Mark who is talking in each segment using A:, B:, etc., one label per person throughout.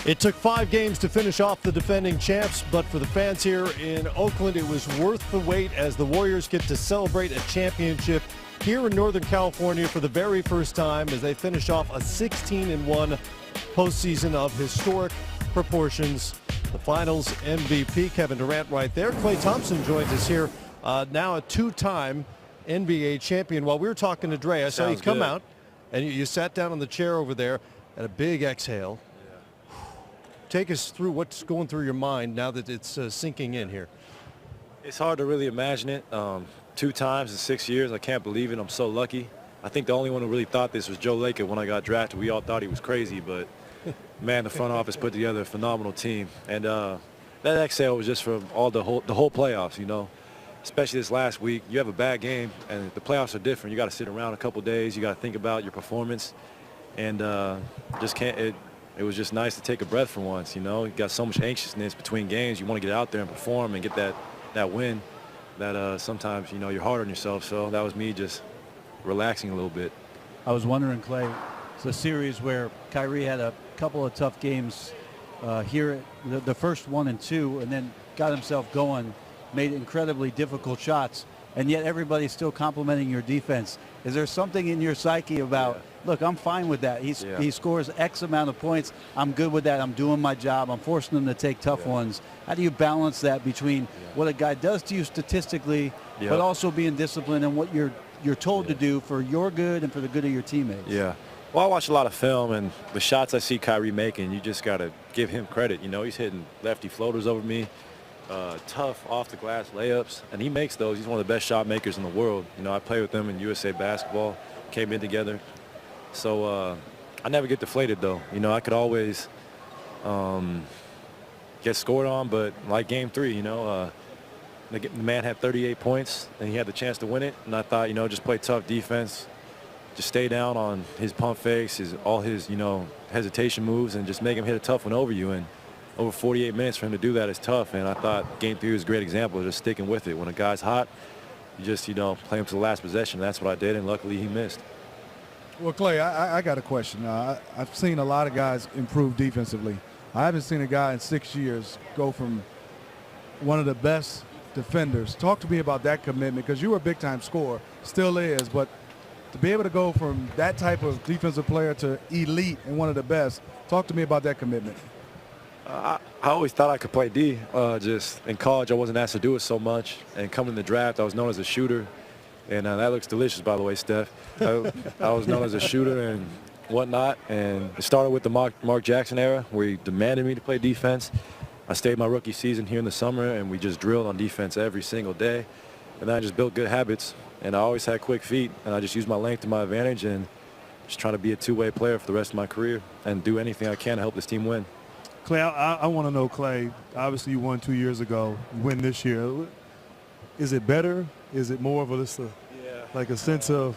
A: It took 5 games to finish off the defending champs, but for the fans here in Oakland, it was worth the wait as the Warriors get to celebrate a championship here in Northern California for the very first time as they finish off a 16-1 postseason of historic proportions. The Finals MVP, Kevin Durant, right there. Klay Thompson joins us here, now a 2-time NBA champion. While we were talking to Dre, I saw you come out and you sat down on the chair over there and a big exhale. Take us through what's going through your mind now that it's sinking in here.
B: It's hard to really imagine it. 2 times in 6 years. I can't believe it. I'm so lucky. I think the only one who really thought this was Joe Lacob when I got drafted. We all thought he was crazy, but man, the front office put together a phenomenal team. And that exhale was just from the whole playoffs, you know. Especially this last week. You have a bad game, and the playoffs are different. You got to sit around a couple days. You got to think about your performance, and just can't. It was just nice to take a breath for once, you know. You got so much anxiousness between games. You want to get out there and perform and get that win that sometimes, you know, you're hard on yourself. So that was me just relaxing a little bit.
C: I was wondering, Klay, it's a series where Kyrie had a couple of tough games here, the first 1 and 2, and then got himself going, made incredibly difficult shots, and yet everybody's still complimenting your defense. Is there something in your psyche about, look, I'm fine with that. He scores X amount of points. I'm good with that. I'm doing my job. I'm forcing him to take tough ones. How do you balance that between what a guy does to you statistically, but also being disciplined and what you're told to do for your good and for the good of your teammates?
B: Yeah. Well, I watch a lot of film, and the shots I see Kyrie making, you just got to give him credit. You know, he's hitting lefty floaters over me. Tough off-the-glass layups, and he makes those. He's one of the best shot makers in the world. You know, I played with him in USA basketball, came in together. So I never get deflated, though. You know, I could always get scored on, but like Game 3, you know, the man had 38 points, and he had the chance to win it. And I thought, you know, just play tough defense, just stay down on his pump fakes, all his, you know, hesitation moves, and just make him hit a tough one over you. And over 48 minutes for him to do that is tough, and I thought Game 3 was a great example of just sticking with it. When a guy's hot, you just, you know, play him to the last possession. That's what I did, and luckily he missed.
D: Well, Klay, I got a question. I've seen a lot of guys improve defensively. I haven't seen a guy in 6 years go from one of the best defenders. Talk to me about that commitment, because you were a big-time scorer, still is, but to be able to go from that type of defensive player to elite and one of the best, talk to me about that commitment.
B: I always thought I could play D. Just in college, I wasn't asked to do it so much. And coming in the draft, I was known as a shooter. And that looks delicious, by the way, Steph. I was known as a shooter and whatnot. And it started with the Mark Jackson era, where he demanded me to play defense. I stayed my rookie season here in the summer, and we just drilled on defense every single day. And then I just built good habits. And I always had quick feet, and I just used my length to my advantage and just trying to be a two-way player for the rest of my career and do anything I can to help this team win.
E: Klay, I want to know, Klay, obviously you won 2 years ago, you win this year. Is it better? Is it more of like a sense of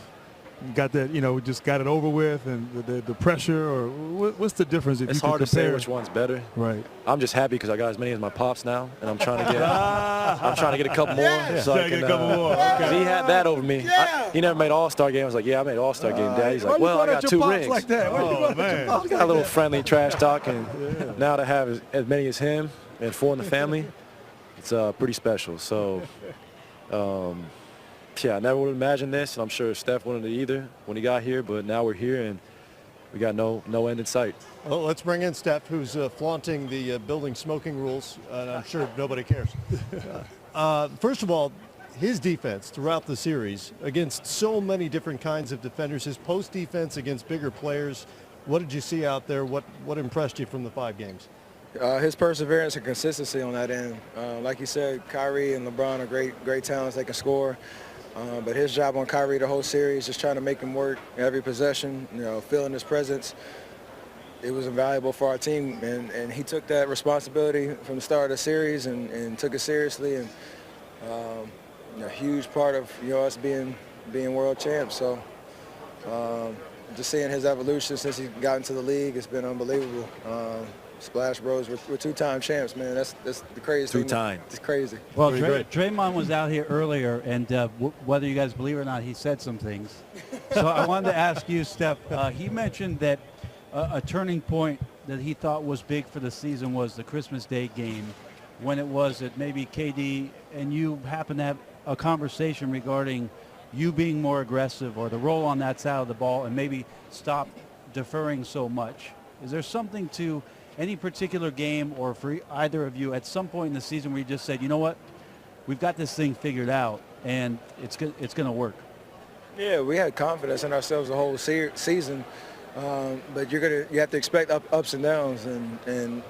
E: got that, you know, just got it over with and the pressure, or what's the difference? If
B: it's
E: you
B: hard to say
E: compare?
B: which one's better.
E: Right.
B: I'm just happy because I got as many as my pops now, and I'm trying to get a couple more. So I can
E: get a couple more. Okay.
B: He had that over me. He never made All-Star game. I was like, yeah, I made All-Star game, Dad. He's like, well, I got 2 rings.
D: Like that?
E: Oh, man.
B: We got a little friendly trash talk, and now to have as many as him and 4 in the family, it's pretty special. So, yeah, I never would have imagined this, and I'm sure Steph wouldn't have either when he got here, but now we're here, and we got no end in sight.
A: Well, let's bring in Steph, who's flaunting the building smoking rules, and I'm sure nobody cares. First of all, his defense throughout the series against so many different kinds of defenders, his post defense against bigger players, what did you see out there? What impressed you from the 5 games?
F: His perseverance and consistency on that end. Like you said, Kyrie and LeBron are great talents. They can score. But his job on Kyrie the whole series, just trying to make him work every possession, you know, feeling his presence. It was invaluable for our team, and he took that responsibility from the start of the series and took it seriously, and a huge part of, you know, us being world champs. So just seeing his evolution since he got into the league, it's been unbelievable. Splash Bros, we're 2-time champs, man. That's the craziest thing.
B: 2 times.
F: It's crazy.
C: Well, Draymond was out here earlier, and whether you guys believe it or not, he said some things. So I wanted to ask you, Steph, he mentioned that a turning point that he thought was big for the season was the Christmas Day game, when it was that maybe KD and you happened to have a conversation regarding you being more aggressive or the role on that side of the ball and maybe stop deferring so much. Is there something to any particular game or for either of you at some point in the season where you just said, you know what, we've got this thing figured out and it's going to work?
F: Yeah, we had confidence in ourselves the whole season, but you have to expect ups and downs and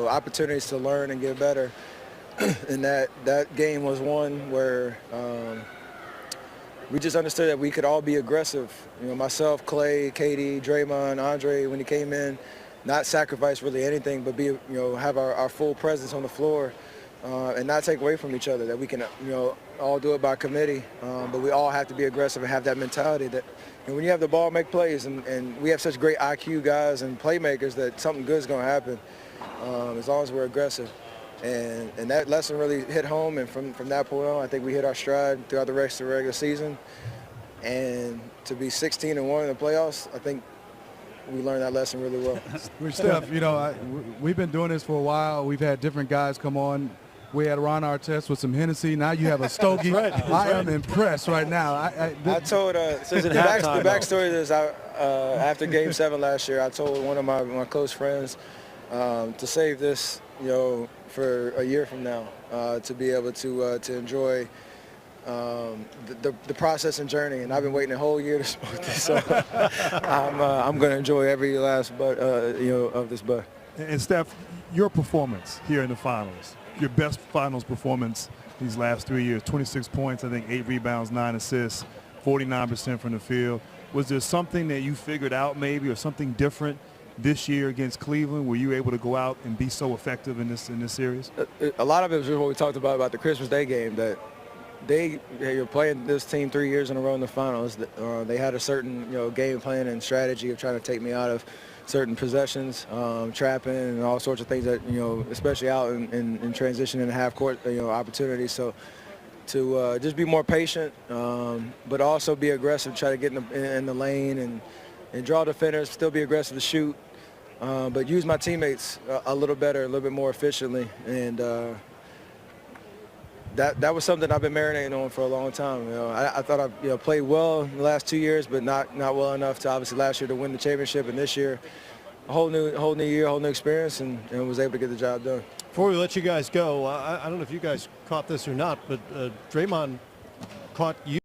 F: opportunities to learn and get better. And that game was one where we just understood that we could all be aggressive. Myself, Klay, KD, Draymond, Andre, when he came in, not sacrifice really anything, but have our full presence on the floor and not take away from each other. That we can all do it by committee, but we all have to be aggressive and have that mentality that when you have the ball, make plays, and we have such great IQ guys and playmakers that something good is going to happen as long as we're aggressive. And that lesson really hit home, and from that point on, I think we hit our stride throughout the rest of the regular season. And to be 16-1 in the playoffs, I think we learned that lesson really well.
D: Steph, we've been doing this for a while. We've had different guys come on. We had Ron Artest with some Hennessy. Now you have a Stogie. I am impressed right now.
F: I told the backstory to this. After Game 7 last year, I told one of my close friends to save this, for a year from now, to be able to enjoy the process and journey. And I've been waiting a whole year to smoke this, so I'm going to enjoy every last of this bud.
E: And Steph, your performance here in the finals, your best finals performance these last 3 years, 26 points, I think 8 rebounds, 9 assists, 49% from the field. Was there something that you figured out maybe, or something different this year against Cleveland? Were you able to go out and be so effective in this series?
F: A lot of it was what we talked about the Christmas Day game, that they were playing this team 3 years in a row in the finals. They had a certain game plan and strategy of trying to take me out of certain possessions, trapping and all sorts of things that especially out in transition and half court opportunities. So to just be more patient, but also be aggressive, try to get in the lane and draw defenders, still be aggressive to shoot, but use my teammates a little better, a little bit more efficiently. And that was something I've been marinating on for a long time. I thought I played well in the last 2 years, but not well enough to obviously last year to win the championship, and this year a whole new year, whole new experience, and was able to get the job done.
A: Before we let you guys go, I don't know if you guys caught this or not, but Draymond caught you